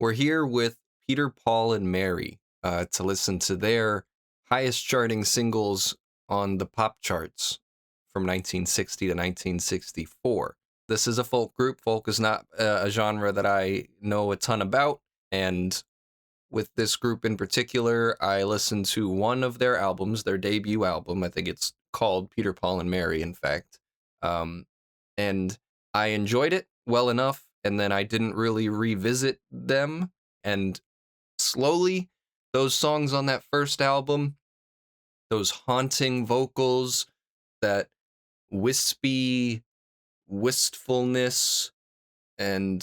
We're here with Peter, Paul, and Mary to listen to their highest charting singles on the pop charts from 1960 to 1964. This is a folk group. Folk is not a genre that I know a ton about, and with this group in particular, I listened to one of their albums, their debut album. I think it's called Peter, Paul, and Mary, in fact. Um, and I enjoyed it well enough, and then I didn't really revisit them. And slowly, those songs on that first album, those haunting vocals, that wispy wistfulness, and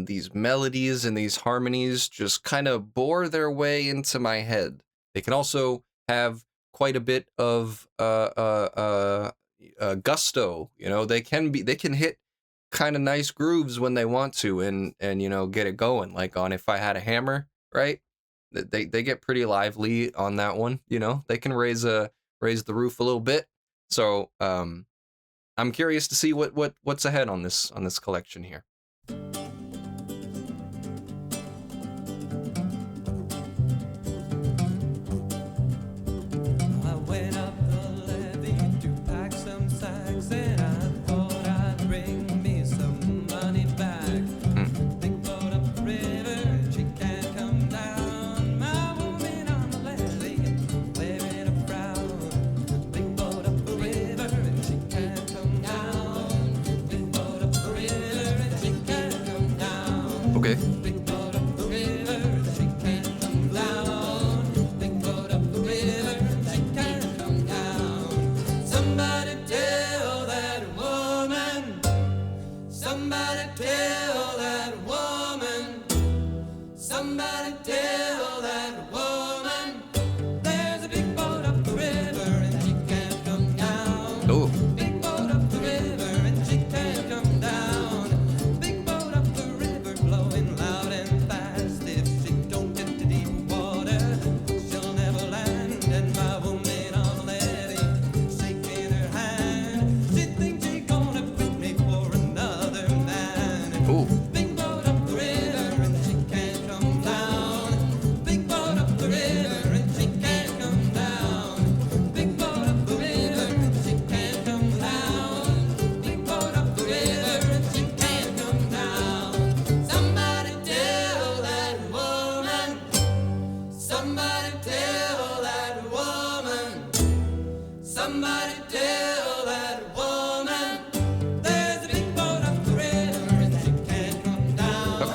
these melodies and these harmonies just kind of bore their way into my head. They can also have quite a bit of gusto. They can hit kind of nice grooves when they want to, and get it going. Like on If I Had a Hammer, right? They get pretty lively on that one. They can raise the roof a little bit. So I'm curious to see what's ahead on this collection here. Okay.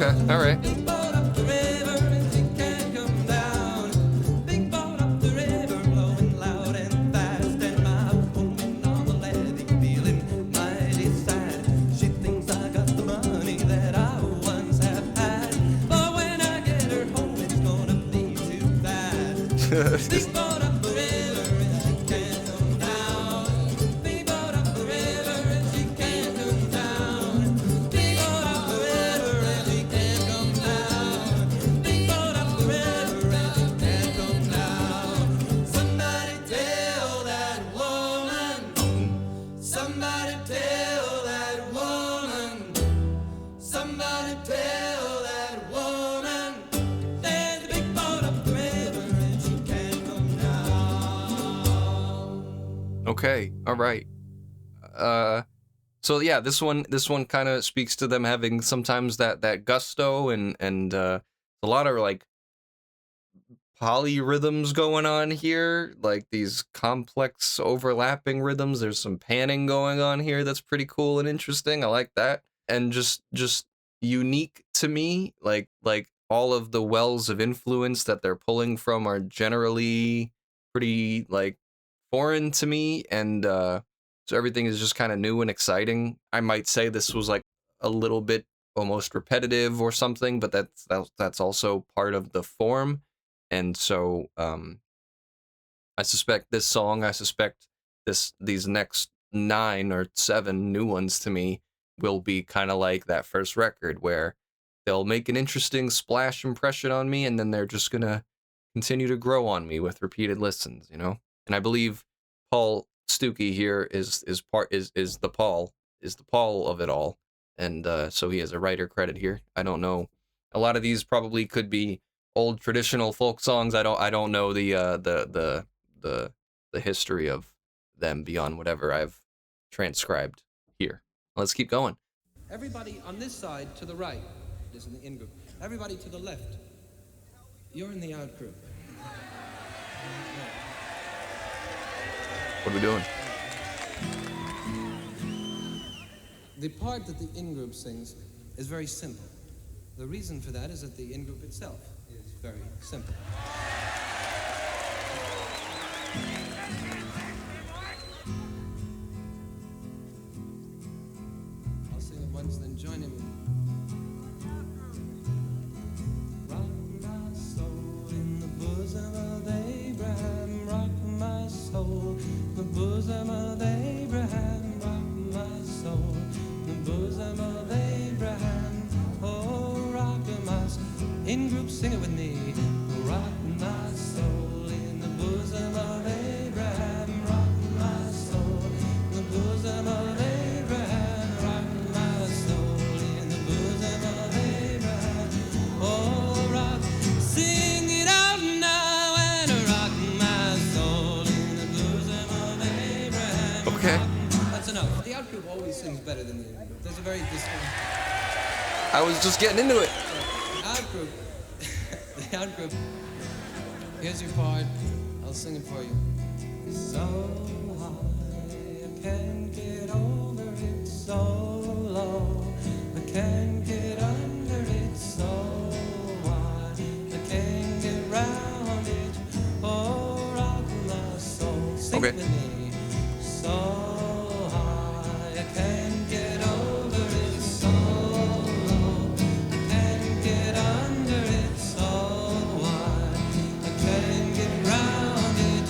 Okay, all right. Okay, all right. So yeah, this one kind of speaks to them having sometimes that gusto and a lot of like polyrhythms going on here, like these complex overlapping rhythms. There's some panning going on here that's pretty cool and interesting. I like that. And just unique to me, like all of the wells of influence that they're pulling from are generally pretty like foreign to me, and so everything is just kind of new and exciting. I might say this was like a little bit almost repetitive or something, but that's also part of the form. And so I suspect these next 9 or 7 new ones to me will be kind of like that first record, where they'll make an interesting splash impression on me, and then they're just gonna continue to grow on me with repeated listens, And I believe Paul Stewkey here is the Paul of it all, and so he has a writer credit here. I don't know A lot of these probably could be old traditional folk songs. I don't know the history of them beyond whatever I've transcribed here. Let's keep going. Everybody on this side to the right is in the in group. Everybody to the left, you're in the out group. What are we doing? The part that the in group sings is very simple. The reason for that is that the in group itself is very simple. I'll sing it once, then join in with me. Rock my soul in the bosom of Abraham. Rock my soul in the bosom of Abraham. Rock my soul in the bosom of Abraham. Oh, rock my soul. In group, sing it with me. Rock my soul in the bosom of Abraham. Rock my soul in the bosom of Abraham. Rock my soul in the bosom of Abraham. Oh, rock, sing it out now and rock my soul in the bosom of Abraham. Okay. That's enough. The out group always sings better than the in group. There's a very distinct. I was just getting into it. Out group. The out group. Here's your part. I'll sing it for you. So high, I can't get over it. So low, I can't get under it. So wide, I can't get round it. Oh, rock my soul. Sing Okay. with me. So high, I can't get over it. So low, I can't get under it. So wide, I can't get round it.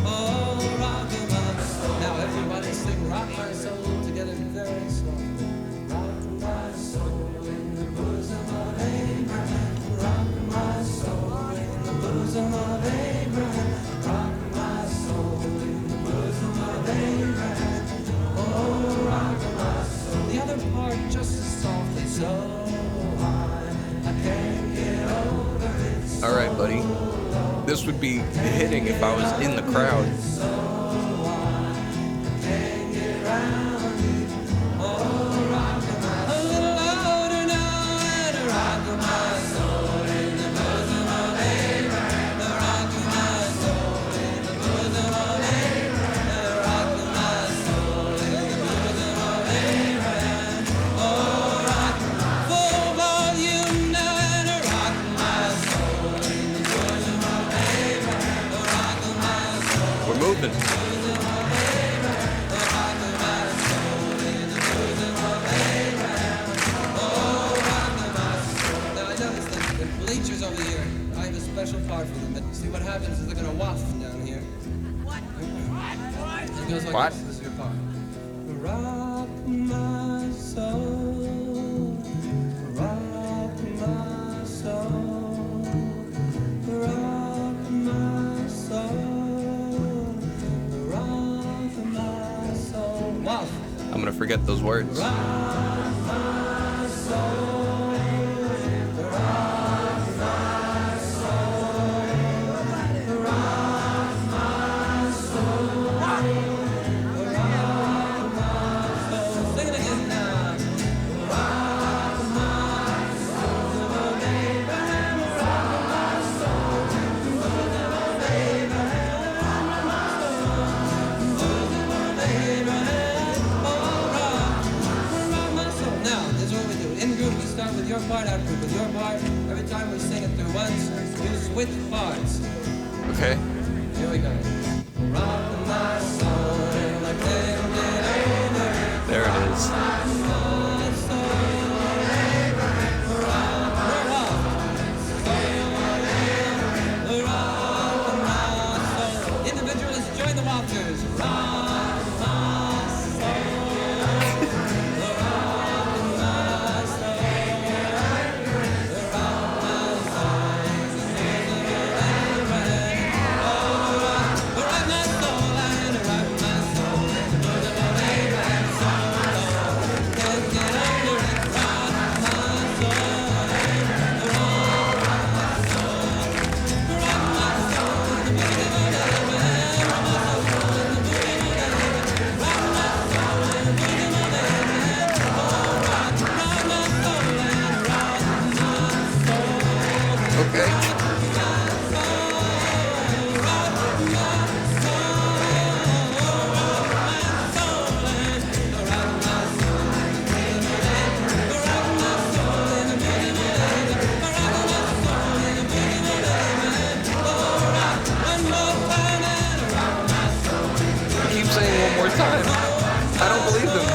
Oh, rock my soul. Now everybody sing rock my soul together very slowly. Rock my soul in the bosom of Abraham. Rock my soul in the bosom of Abraham. Rock my soul in the bosom of Abraham. Oh, rock my soul. The other part just as softly. So high, I can't get over it. All right, buddy. This would be hitting if I was in the crowd. A little louder now and rock my soul in the bosom of Abraham. Rock my soul in the bosom of Abraham. Rock my soul in the bosom of Abraham. Oh, rock full volume now and rock my soul in the bosom of Abraham. Rock my soul. We're moving. Now, I noticed that the bleachers over here, I have a special part for them. But see what happens is they're going to waft down here. It goes like What? this. This is your part. Rock my soul. Rock my soul. Rock my soul. Rock my soul. Waft. I'm gonna forget those words. Sing it again now. Now, this is what we do. In group, we start with your part, out group with your part. Every time we sing it through once, you switch parts. Okay. Here we go. Rock my soul, and I can't get over it. There it is. My soul, rock my soul. Individualists, join the walkers. Rock my soul. Okay. Keep saying one more time. I don't believe him.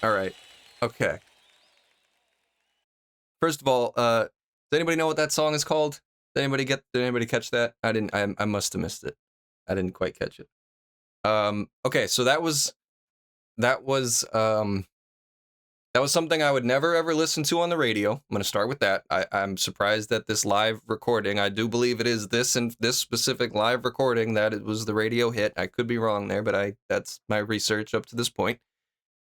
All right. Okay. First of all, does anybody know what that song is called? Did anybody catch that? I didn't. I must have missed it. I didn't quite catch it. Okay, so that was something I would never ever listen to on the radio. I'm gonna start with that. I'm surprised that this live recording, I do believe it is this specific live recording that it was the radio hit. I could be wrong there, but that's my research up to this point.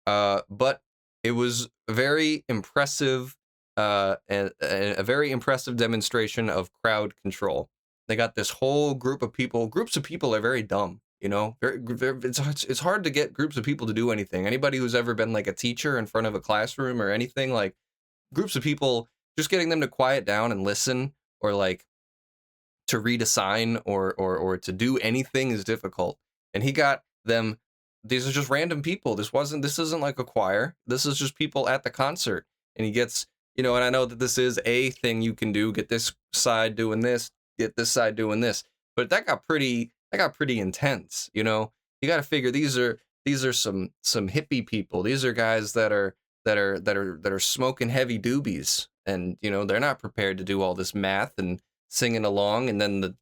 But it was very impressive, and a very impressive demonstration of crowd control. They got this whole group of people. Groups of people are very dumb, you know. It's hard to get groups of people to do anything. Anybody who's ever been like a teacher in front of a classroom or anything, like groups of people, just getting them to quiet down and listen, or like to read a sign or to do anything is difficult. And he got them. These are just random people. This isn't like a choir. This is just people at the concert. And he gets, and I know that this is a thing you can do, get this side doing this, get this side doing this. But that got pretty intense, You got to figure these are some hippie people. These are guys that are smoking heavy doobies, and they're not prepared to do all this math and singing along, and then the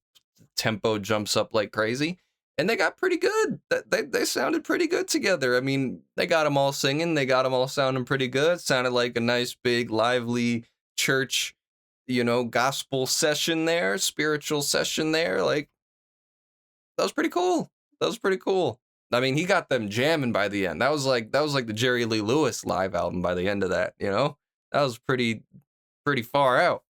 tempo jumps up like crazy. And they got pretty good. They sounded pretty good together. I mean, they got them all singing. They got them all sounding pretty good. Sounded like a nice, big, lively church, gospel session there, spiritual session there. Like, that was pretty cool. I mean, he got them jamming by the end. That was like the Jerry Lee Lewis live album by the end of that. That was pretty far out.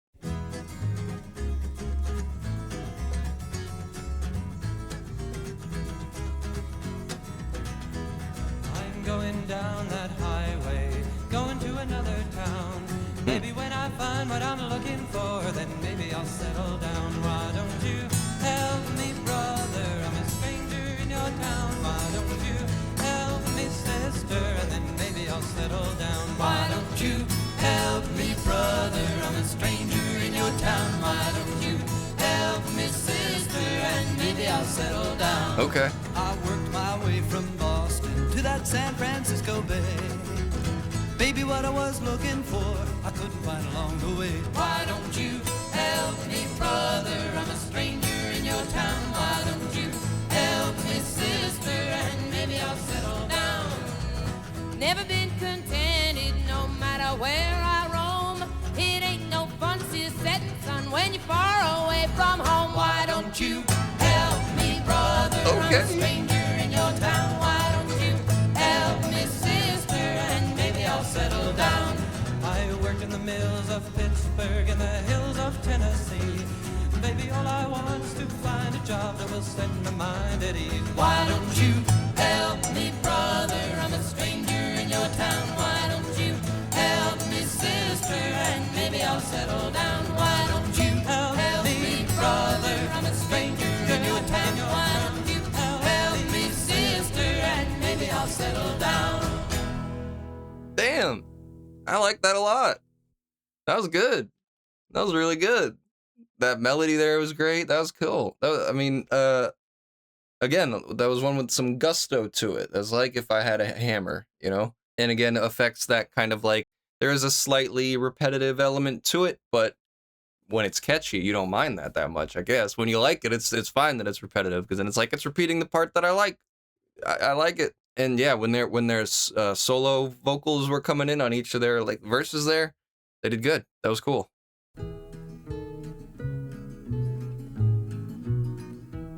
Going down that highway, going to another town. Maybe when I find what I'm looking for, then maybe I'll settle down. Why don't you help me, brother? I'm a stranger in your town. Why don't you help me, sister? And then maybe I'll settle down. Why don't you help me, brother? I'm a stranger in your town. Why don't you help me, sister? And maybe I'll settle down. Okay. I worked my way from Boston to that San Francisco Bay. Baby, what I was looking for, I couldn't find along the way. Why don't you help me, brother? I'm a stranger in your town. Why don't you help me, sister? And maybe I'll settle down. Never been contented, no matter where I roam. It ain't no fun setting sun when you're far away from home. Why don't you help me, brother? Okay. I'm a stranger in your town. Why don't you help me, sister? And maybe I'll settle down. I worked in the mills of Pittsburgh and the hills of Tennessee. Baby, all I want is to find a job that will set my mind at ease. Why don't you help me, brother? I'm a stranger in your town. Why don't you help me, sister? And maybe I'll settle down. Why don't you help me, brother? I'm a stranger in your town. Why don't you help me, sister? And maybe I'll settle down. Damn. I like that a lot. That was good. That was really good. That melody there was great. That was cool. Again, that was one with some gusto to it. It was like if I had a hammer, And again, it affects that kind of like, there is a slightly repetitive element to it, but when it's catchy, you don't mind that much, I guess. When you like it, it's fine that it's repetitive, because then it's like it's repeating the part that I like. I like it. And yeah, when there's solo vocals were coming in on each of their like verses there, they did good. That was cool.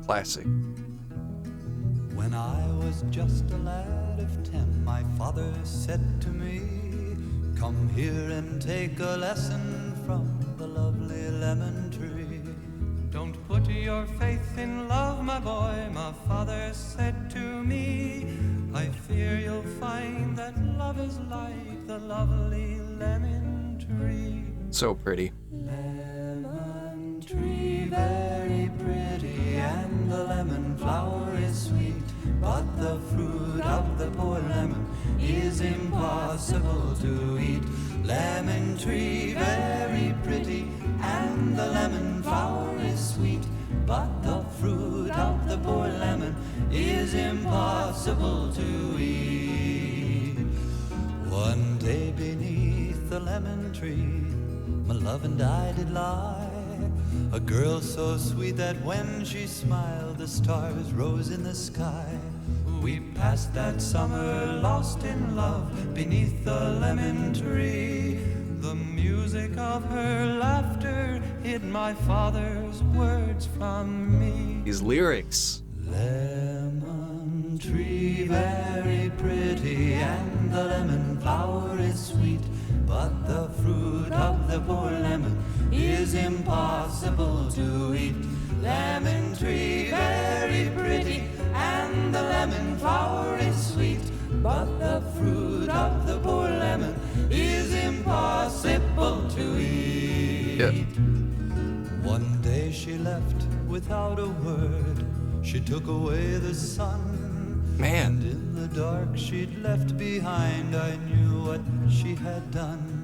Classic. When I was just a lad of 10, my father said to me, "Come here and take a lesson from the lovely lemon tree." your faith in love, my boy, my father said to me. I fear you'll find that love is like the lovely lemon tree. So pretty. Lemon tree, very pretty, and the lemon flower is sweet, but the fruit of the poor lemon is impossible to eat. Lemon tree, very pretty, and the lemon flower is sweet, but the fruit of the poor lemon is impossible to eat. One day beneath the lemon tree, my love and I did lie. A girl so sweet that when she smiled, the stars rose in the sky. We passed that summer lost in love beneath the lemon tree. The music of her laughter hid my father's words from me. These lyrics. Lemon tree, very pretty, and the lemon flower is sweet, but the fruit of the poor lemon is impossible to eat. Lemon tree, very pretty, and the lemon flower is sweet, but the fruit of the poor lemon is impossible to eat. Yeah. One day she left without a word. She took away the sun. Man. And in the dark she'd left behind, I knew what she had done.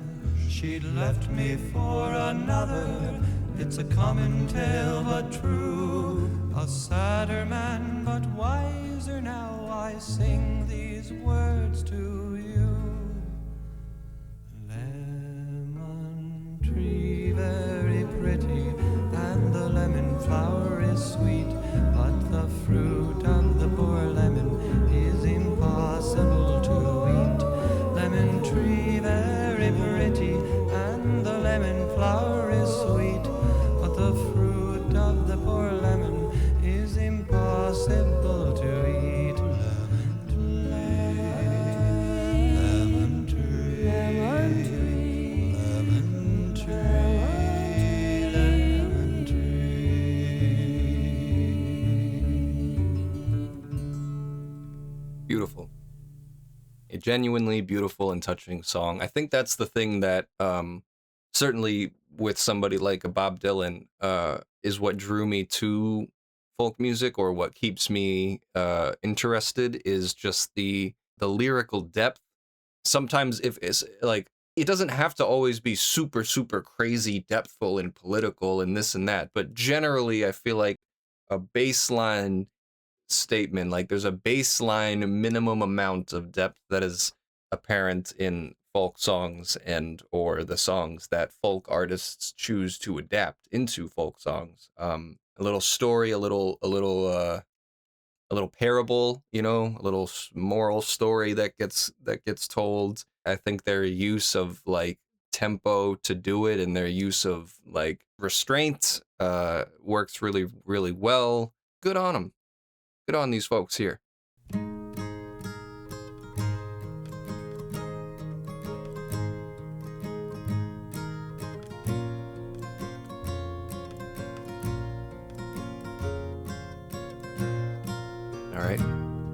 She'd left me for another. It's a common tale but true. A sadder man but wiser now, I sing these words to you. Lemon tree, very pretty, and the lemon flower is sweet, but the fruit of the poor lemon is impossible to eat. Lemon tree, very pretty, and the lemon flower is sweet, but the fruit of the poor lemon is impossible to eat. Lemon tree, lemon tree, lemon tree, lemon tree. Beautiful. A genuinely beautiful and touching song. I think that's the thing that certainly with somebody like a Bob Dylan is what drew me to folk music, or what keeps me interested, is just the lyrical depth. Sometimes if it's like, it doesn't have to always be super crazy depthful and political and this and that, but generally I feel like a baseline statement, like there's a baseline minimum amount of depth that is apparent in folk songs and or the songs that folk artists choose to adapt into folk songs. A little story, a little parable, you know, a little moral story that gets told. I think their use of like tempo to do it and their use of like restraint works really well. Good on them. Good on these folks here. All right, I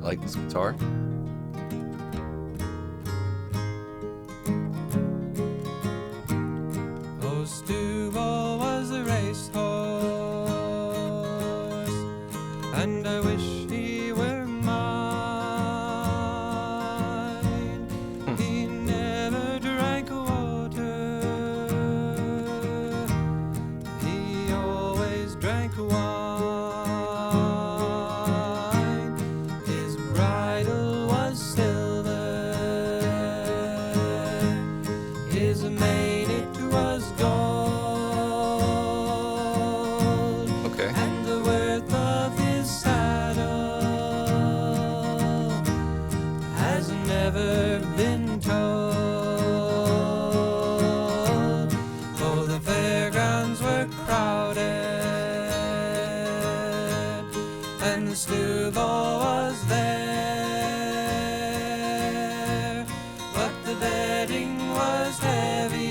like this guitar. Oh, Stewball was a racehorse, and I wish he were mine. He never drank water, he always drank wine. His bridle was silver, his mane it was gold. Okay. And the worth of his saddle has never been told. Oh, the fairgrounds were crowded, and the Stewball was there, but the betting was heavy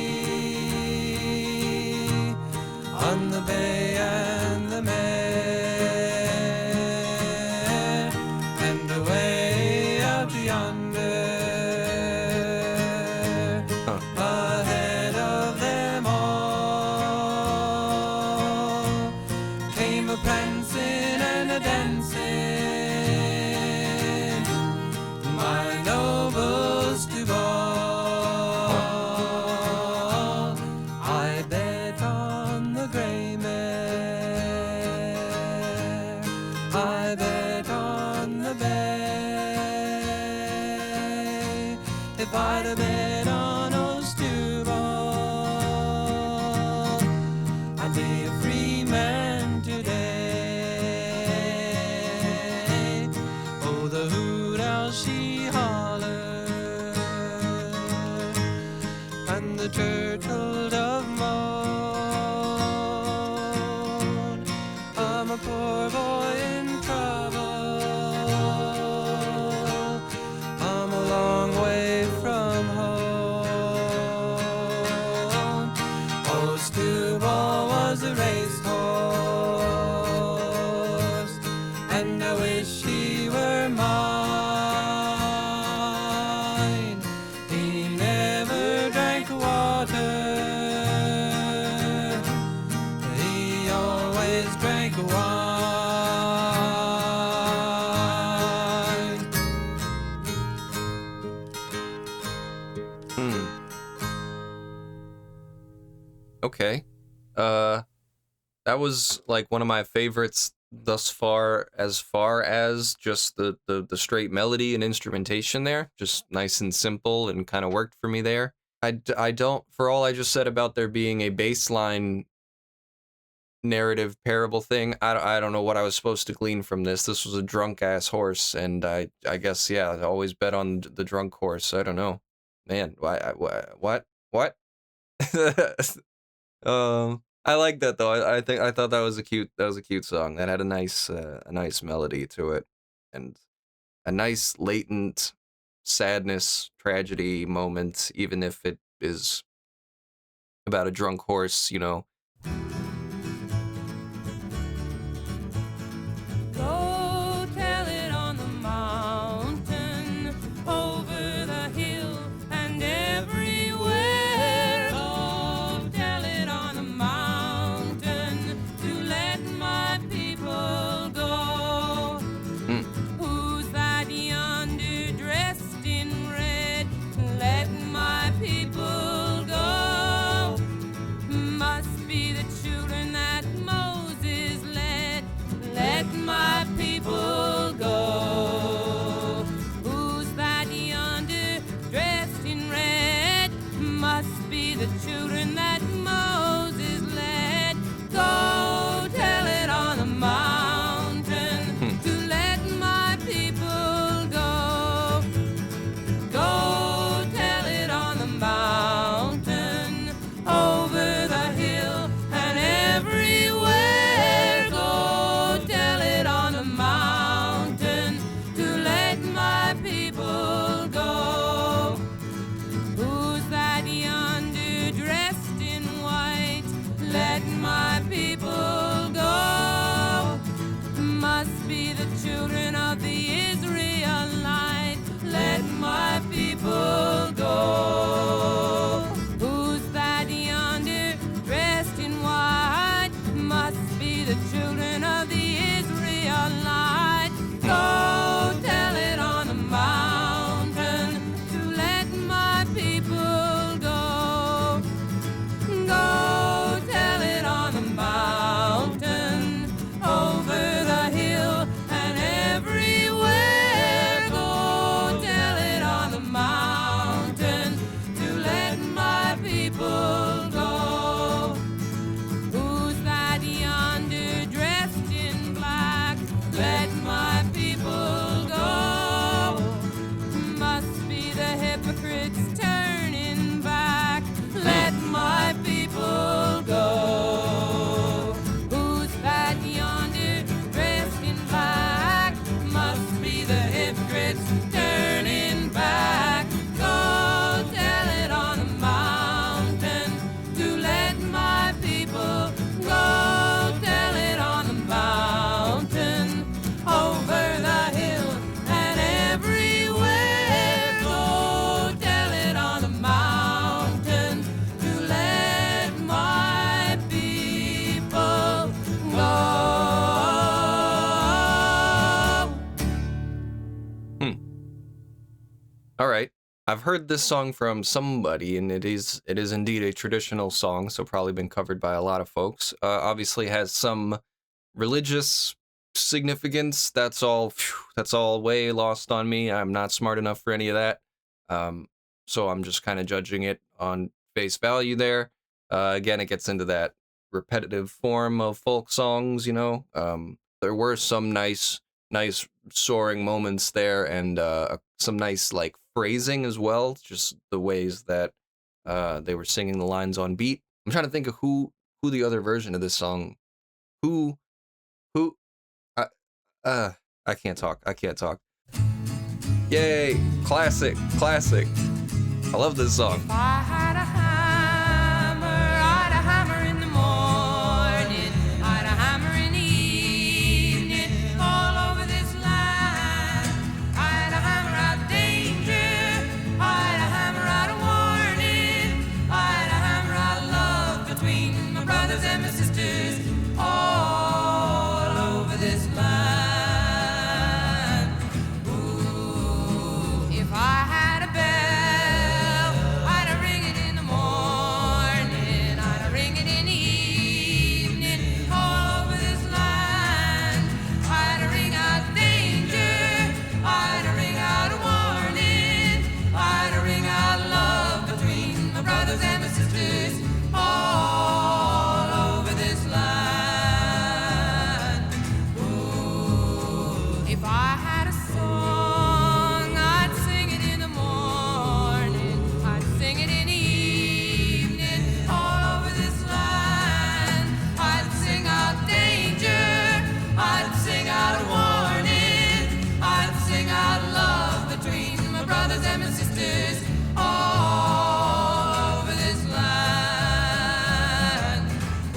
on the bay and the mare. a prancing and a dancing, my noble Stewball. I bet on the gray mare, I bet on the bay. If I'd have bet on old Stewball, I'd be a free man today. Oh, the hoot owl she hollered, and the turtle dove moaned. I'm a poor boy in trouble, I'm a long way from home. Oh, Stewball was a racehorse, and I wish he were mine. He never drank water, he always drank wine. Okay. That was like one of my favorites thus far as just the straight melody and instrumentation there. Just nice and simple and kind of worked for me there. I don't, for all I just said about there being a baseline narrative parable thing, I don't know what I was supposed to glean from this. This was a drunk ass horse, and I guess, yeah, I always bet on the drunk horse. I don't know. Man, what? I like that though. I thought that was a cute song that had a nice melody to it, and a nice latent sadness, tragedy moment, even if it is about a drunk horse, you know. Go tell it on the mountain, over the hill, and everywhere. Go tell it on the mountain, to let my people go. Who's that yonder dressed in red? Let my people go. Must be the children that Moses led. Let my people go. Who's that yonder dressed in red? Must be the children that Moses led. Go tell it on the mountain, to let my people go. Go tell it on the mountain, over the hill, and everywhere. Go tell it on the mountain, to let my people go. Who's that yonder dressed in white? Let my people go. Must be the children of the Israelite. Let my people go. Who's that yonder dressed in white? Must be the children of the Israelite. Go tell it on the mountain, to let my people go. Go tell it on the mountain, over the hill, and everywhere. Go tell it on the mountain, to let my people go. Who's that yonder dressed All right. I've heard this song from somebody, and it is indeed a traditional song, so probably been covered by a lot of folks. Obviously has some religious significance. That's all way lost on me. I'm not smart enough for any of that. Um, so I'm just kind of judging it on face value there. Again, it gets into that repetitive form of folk songs, you know. There were some nice soaring moments there, and some nice like phrasing as well, just the ways that they were singing the lines on beat. I'm trying to think of who the other version of this song, who who I, uh I can't talk. Yay, classic. I love this song. If I had a hammer, I'd a hammer in the morning, I'd a hammer in the evening, all over this land. I'd a hammer out danger, I'd a hammer out a warning, I'd a hammer out love between my brothers and my sisters, all over this land. Ooh, if I had a bell, I'd a ring it in the morning, I'd a ring it in the evening, all over this land. I'd a ring out danger, I'd a ring out a warning, I'd a ring out love between my brothers and my sisters, all over this land. Ooh, if I had a song, I'd sing it in the morning, I'd sing it in the evening, all over this land. I'd sing out danger, I'd sing out warning, I'd sing out love between my brothers and my sisters, all over this land.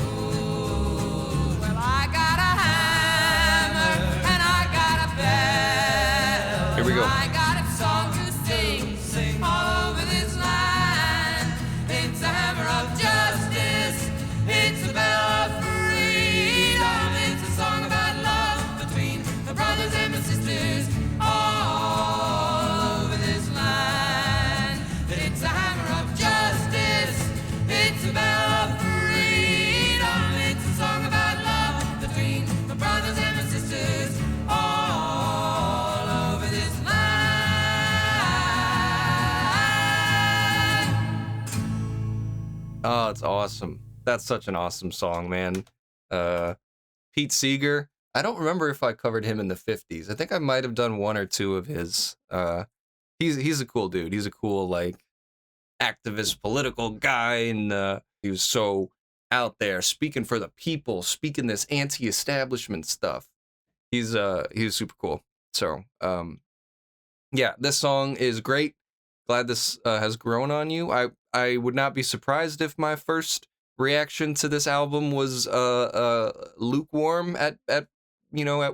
Ooh, well, I got a hammer and I got a bell. Here we go. And I got a song to sing all over this land. It's a hammer of justice, it's a bell of freedom, it's a song about love between the brothers and the sisters, all over this land. It's a hammer of justice, it's a bell of freedom, it's a song about love between the brothers and the sisters, all over this land. Oh, it's awesome. That's such an awesome song, man. Pete Seeger. I don't remember if I covered him in the 50s. I think I might have done one or two of his. He's a cool dude. He's a cool like activist political guy, and he was so out there speaking for the people, speaking this anti-establishment stuff. He's super cool. So yeah, this song is great. Glad this has grown on you. I would not be surprised if my first reaction to this album was lukewarm at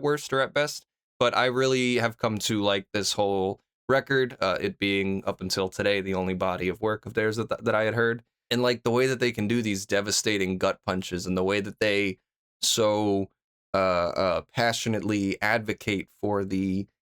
worst or at best. But I really have come to like this whole record, it being up until today the only body of work of theirs that I had heard, and like the way that they can do these devastating gut punches, and the way that they so passionately advocate for their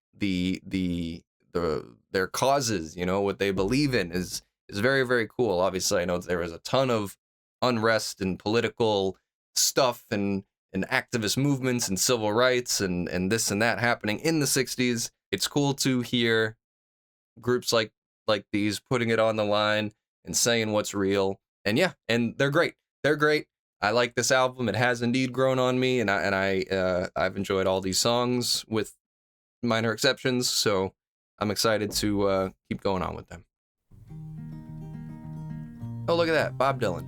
causes, you know, what they believe in is very, very cool. Obviously, I know there was a ton of unrest and political stuff and activist movements and civil rights and this and that happening in the 60s. It's cool to hear groups like these putting it on the line and saying what's real. And yeah, and they're great. They're great. I like this album. It has indeed grown on me, and I've enjoyed all these songs with minor exceptions. So I'm excited to keep going on with them. Oh, look at that, Bob Dylan.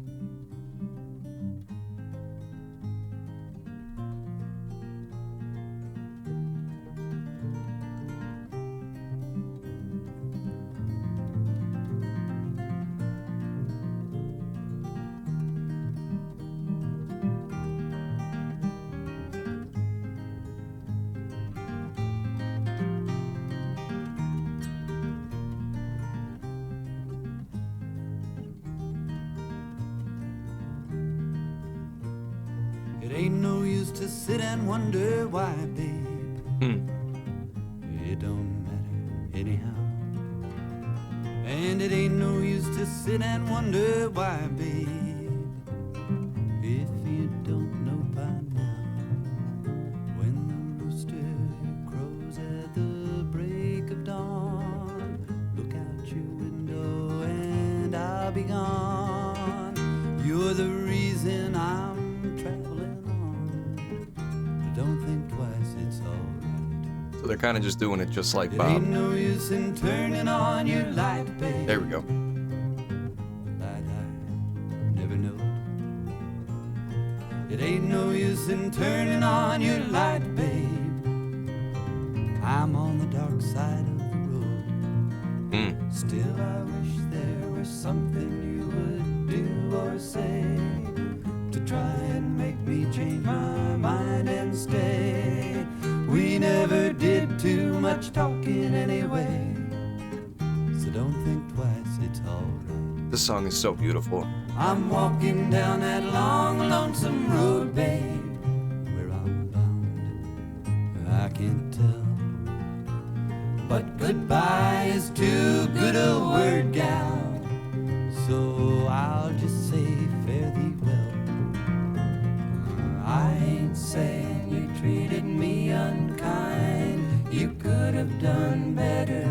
It ain't no use to sit and wonder why, babe. It don't matter anyhow. And it ain't no use to sit and wonder why, babe, if you don't know by now. When the rooster crows at the break of dawn, look out your window and I'll be gone. You're the reason I'm traveling on. But don't think twice, it's alright. So they're kind of just doing it just like It Bob. ain't no use in turning on your light, babe. There we go. Light I never know. It ain't no use in turning on your light, babe. I'm on the dark side of the road. Still I wish there was something you would do or say to try and make me change my mind and stay. We never did too much talking anyway, so don't think twice, it's alright. This song is so beautiful. I'm walking down that long, lonesome road, babe. Where I'm bound, I can't tell. But goodbye is too good a word, gal. So I'll just say fare thee well. I ain't saying you treated me unkind. You could have done better,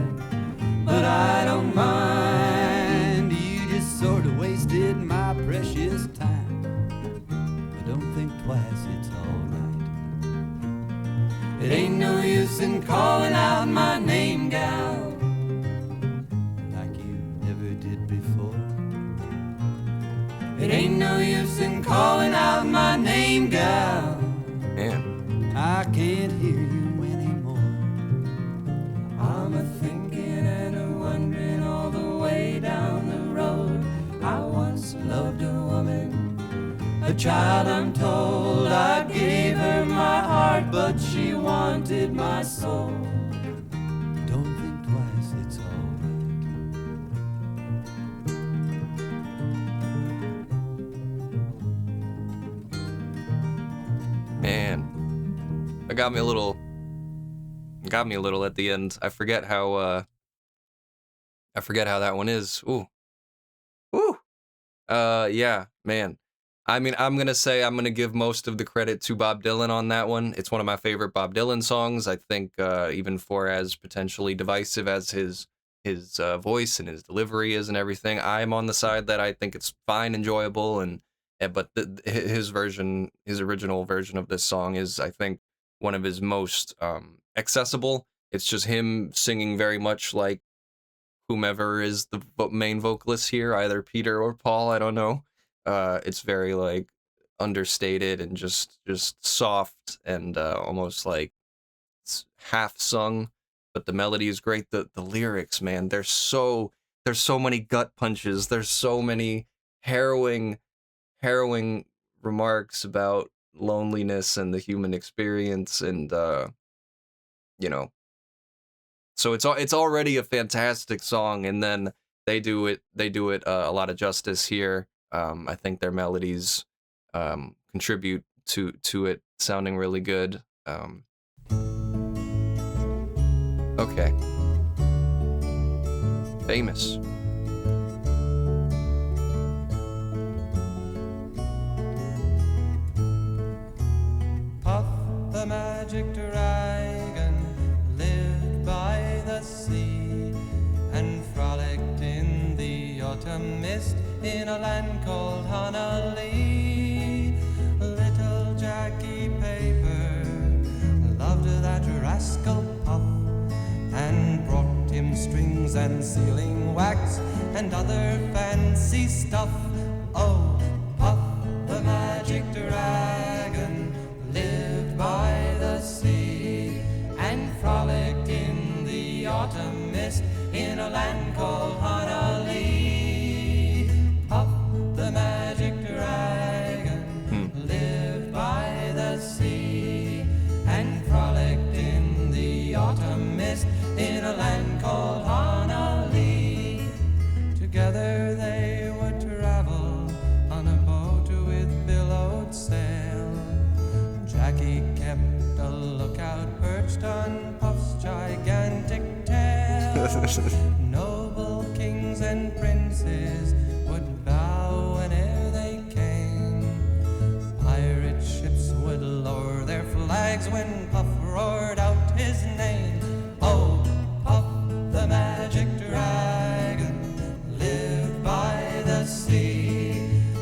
but I don't mind. You just sort of wasted my precious time. But don't think twice, it's alright. It ain't no use in calling out my name, gal, like you never did before. It ain't no use in calling out my name, gal. Man, I can't hear you anymore. I'm a thinking and a wondering all the way down the road. I once loved a woman, a child I'm told. I gave her my heart, but she wanted my soul. Don't think twice, it's alright. man. It got me a little at the end. I forget how that one is. Ooh. Ooh. Yeah, man. I mean, I'm gonna give most of the credit to Bob Dylan on that one. It's one of my favorite Bob Dylan songs. I think even for as potentially divisive as his voice and his delivery is and everything, I'm on the side that I think it's fine, enjoyable, but his original version of this song is, I think, one of his most accessible. It's just him singing very much like whomever is the main vocalist here, either Peter or Paul, I don't know. It's very like understated and just soft and almost like it's half sung, but the melody is great. The lyrics, man, there's so many gut punches. There's so many harrowing remarks about loneliness and the human experience, and you know, so it's already a fantastic song, and then they do it a lot of justice here. I think their melodies contribute to it sounding really good. Okay. Famous. Puff the magic dragon lived by the sea and frolicked in the autumn mist in a land called Honolulu. Little Jackie Paper loved that rascal Puff and brought him strings and sealing wax and other fancy stuff. Oh, Puff the magic dragon lived by the sea and frolicked in the autumn mist in a land called Honolulu. Puff the magic dragon lived by the sea and frolicked in the autumn mist in a land called Honolulu. Together they would travel on a boat with billowed sail. Jackie kept a lookout perched on Puff's gigantic tail. Noble king rags when Puff roared out his name. Oh, Puff the magic dragon lived by the sea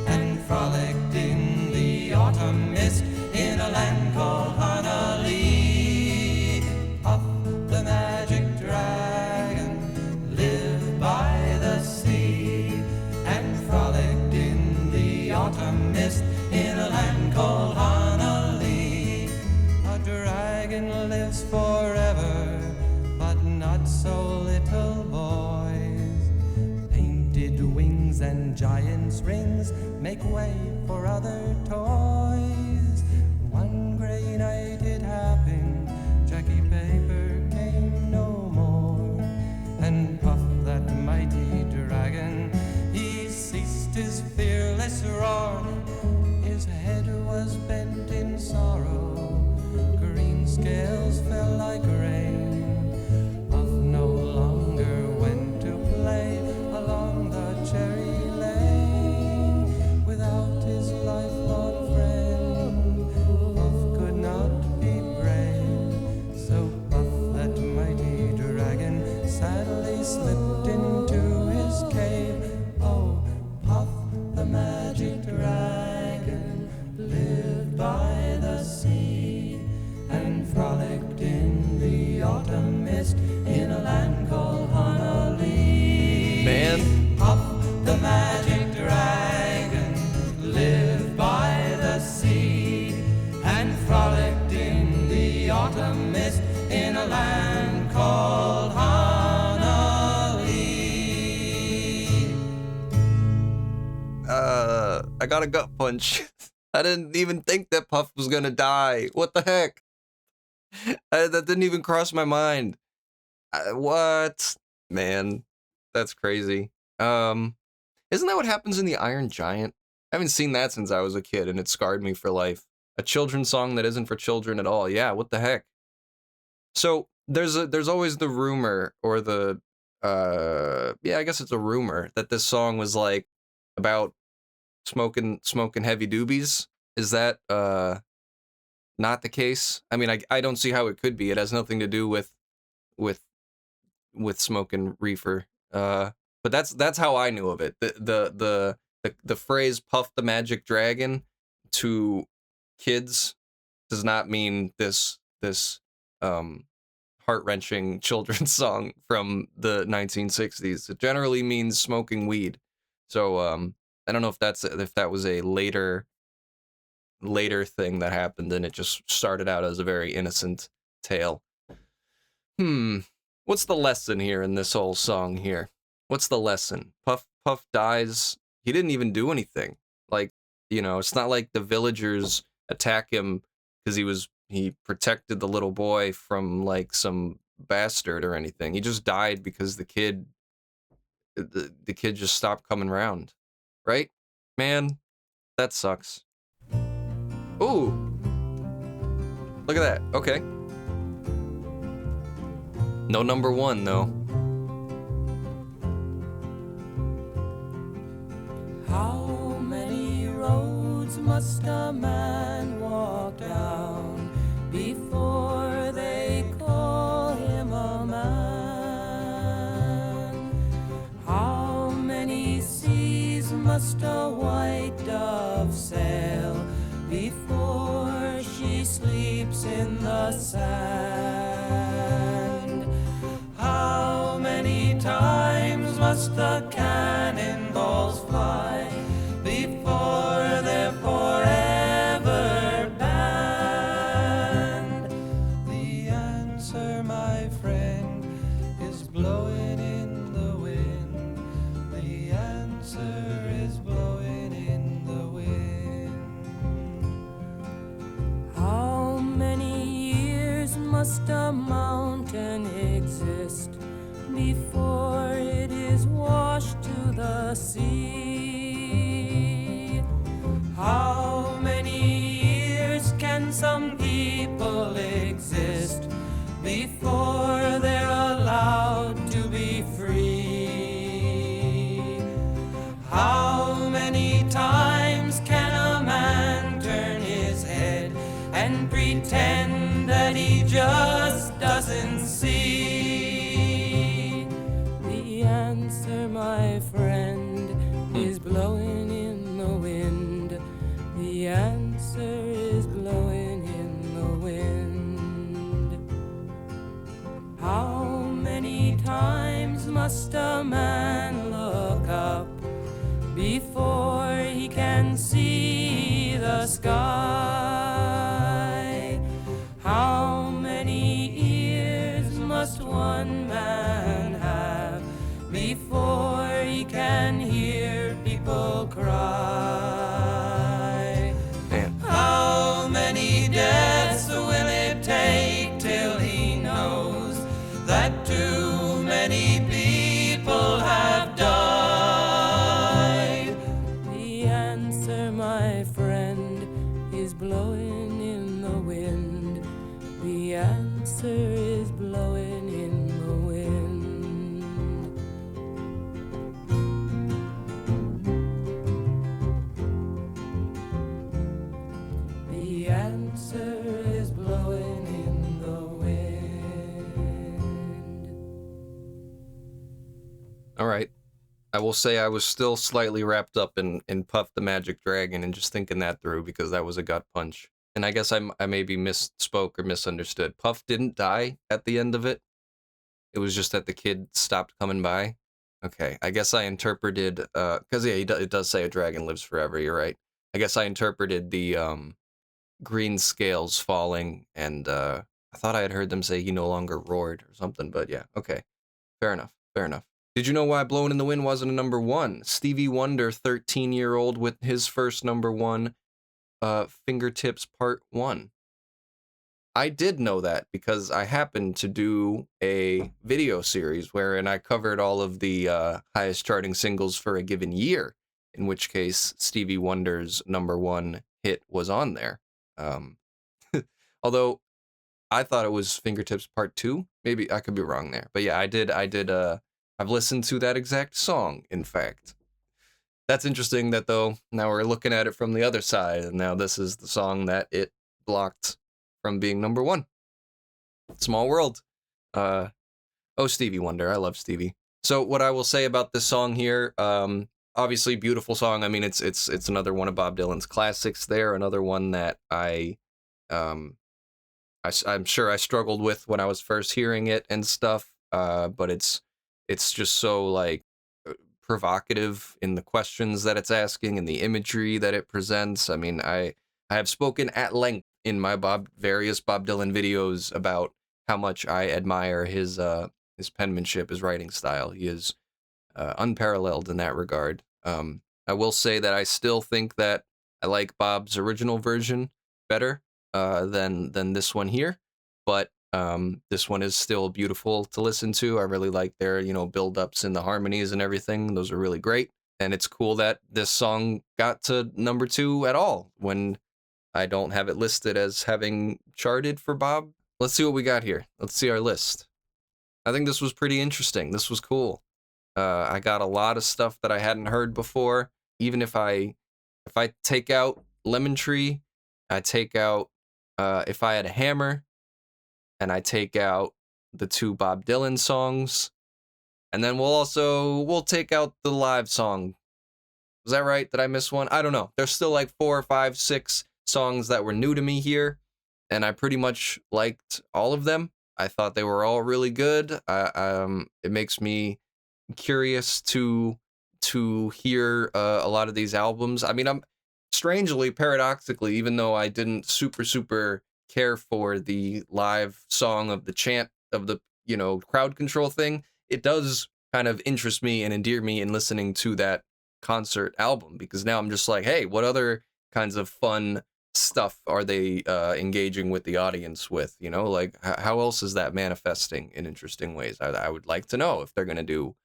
and frolicked in the autumn mist in a land called Honolulu. Puff the magic dragon lived by the sea and frolicked in the autumn mist in a land called Honolulu. A dragon lives forever, but not so little boys. Painted wings and giant's rings make way for other toys. One gray night it happened, Jackie Paper came no more, and Puff, that mighty dragon, he ceased his fearless roar. His head was bent in sorrow, green scales fell like rain. Puff no longer went to play along the cherry lane. Without his lifelong friend, Puff could not be brave. So Puff, that mighty dragon, sadly slipped into his cave. Oh, Puff the magic dragon lived by the sea and frolicked in the autumn mist in a land called Honolulu. Man, Puff the magic dragon lived by the sea and frolicked in the autumn mist in a land called Honolulu. I got a gut punch. I didn't even think that Puff was gonna die. What the heck? That didn't even cross my mind. What? Man, that's crazy. Isn't that what happens in The Iron Giant? I haven't seen that since I was a kid, and it scarred me for life. A children's song that isn't for children at all. Yeah, what the heck? So there's always the rumor, or the yeah, I guess it's a rumor that this song was like about smoking heavy doobies. Is that not the case? I mean, I don't see how it could be. It has nothing to do with smoking reefer. But that's how I knew of it. The phrase "Puff the Magic Dragon" to kids does not mean this heart-wrenching children's song from the 1960s. It generally means smoking weed. So I don't know if that was a later thing that happened and it just started out as a very innocent tale. What's the lesson here in this whole song here? What's the lesson? Puff dies. He didn't even do anything. Like, you know, it's not like the villagers attack him because he protected the little boy from like some bastard or anything. He just died because the kid just stopped coming around. Right? Man, that sucks. Ooh. Look at that. Okay. No number one, though. How many roads must a man walk down before they call him a man? How many seas must a white dove sail before she sleeps in the sand? How many times must the cannonballs fly before they're forever banned? The answer, my friend, is blowing in the wind. The answer is blowing in the wind. How many years must a mountain exist before it is washed to the sea? How many years can some people exist before they're allowed to be free? How many times can a man turn his head and pretend blowing in the wind. The answer is blowing in the wind. How many times must a man look up before he can see the sky? How many ears must one man have before he can hear people cry? Man. How many deaths will it take till he knows that too many people have died? The answer, my friend, is blowing in the wind. The answer is blowing in the wind. The answer is blowing in the wind. All right. I will say I was still slightly wrapped up in Puff the Magic Dragon and just thinking that through because that was a gut punch. And I guess I maybe misspoke or misunderstood. Puff didn't die at the end of it. It was just that the kid stopped coming by. Okay, I guess I interpreted, because yeah, it does say a dragon lives forever, you're right. I guess I interpreted the green scales falling, and I thought I had heard them say he no longer roared or something, but yeah, okay. Fair enough, fair enough. Did you know why Blowin' in the Wind wasn't a number one? Stevie Wonder, 13-year-old with his first number one, Fingertips Part 1. I did know that because I happened to do a video series wherein I covered all of the highest charting singles for a given year, in which case Stevie Wonder's number one hit was on there. Although I thought it was Fingertips Part 2. Maybe I could be wrong there. But yeah, I've listened to that exact song, in fact. That's interesting that, though, now we're looking at it from the other side, and now this is the song that it blocked from being number one. Small world. Oh, Stevie Wonder. I love Stevie. So what I will say about this song here, obviously beautiful song. I mean, it's another one of Bob Dylan's classics there, another one that I'm sure I struggled with when I was first hearing it and stuff, but it's just so, like, provocative in the questions that it's asking and the imagery that it presents. I mean, I have spoken at length in my various Bob Dylan videos about how much I admire his penmanship, his writing style. He is unparalleled in that regard. I will say that I still think that I like Bob's original version better than this one here, but this one is still beautiful to listen to. I really like their, build-ups and the harmonies and everything. Those are really great. And it's cool that this song got to number 2 at all when I don't have it listed as having charted for Bob. Let's see what we got here. Let's see our list. I think this was pretty interesting. This was cool. I got a lot of stuff that I hadn't heard before. Even if I take out Lemon Tree, I take out If I Had a Hammer, and I take out the 2 Bob Dylan songs, and then we'll take out the live song. Was that right? Did I miss one? I don't know. There's still like 4, 5, 6 songs that were new to me here, and I pretty much liked all of them. I thought they were all really good. It makes me curious to hear a lot of these albums. I mean, I'm strangely, paradoxically, even though I didn't super care for the live song of the chant of the crowd control thing, it does kind of interest me and endear me in listening to that concert album, because now I'm just like, hey, what other kinds of fun stuff are they engaging with the audience with? Like how else is that manifesting in interesting ways? I would like to know if they're going to do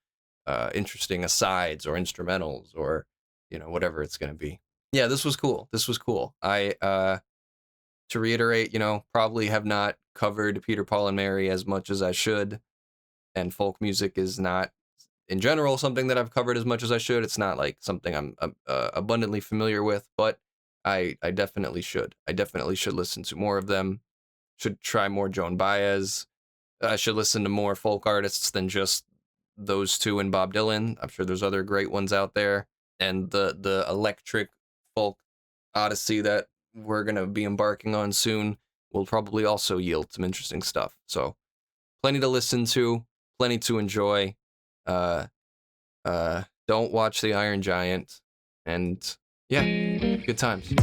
interesting asides or instrumentals or whatever it's going to be. Yeah, this was cool. I to reiterate, probably have not covered Peter, Paul, and Mary as much as I should, and folk music is not in general something that I've covered as much as I should. It's not like something I'm abundantly familiar with, but I definitely should. I definitely should listen to more of them. Should try more Joan Baez. I should listen to more folk artists than just those 2 and Bob Dylan. I'm sure there's other great ones out there. and the electric folk odyssey that we're gonna be embarking on soon will probably also yield some interesting stuff. So plenty to listen to, plenty to enjoy. Uh, don't watch the Iron Giant, and yeah, good times.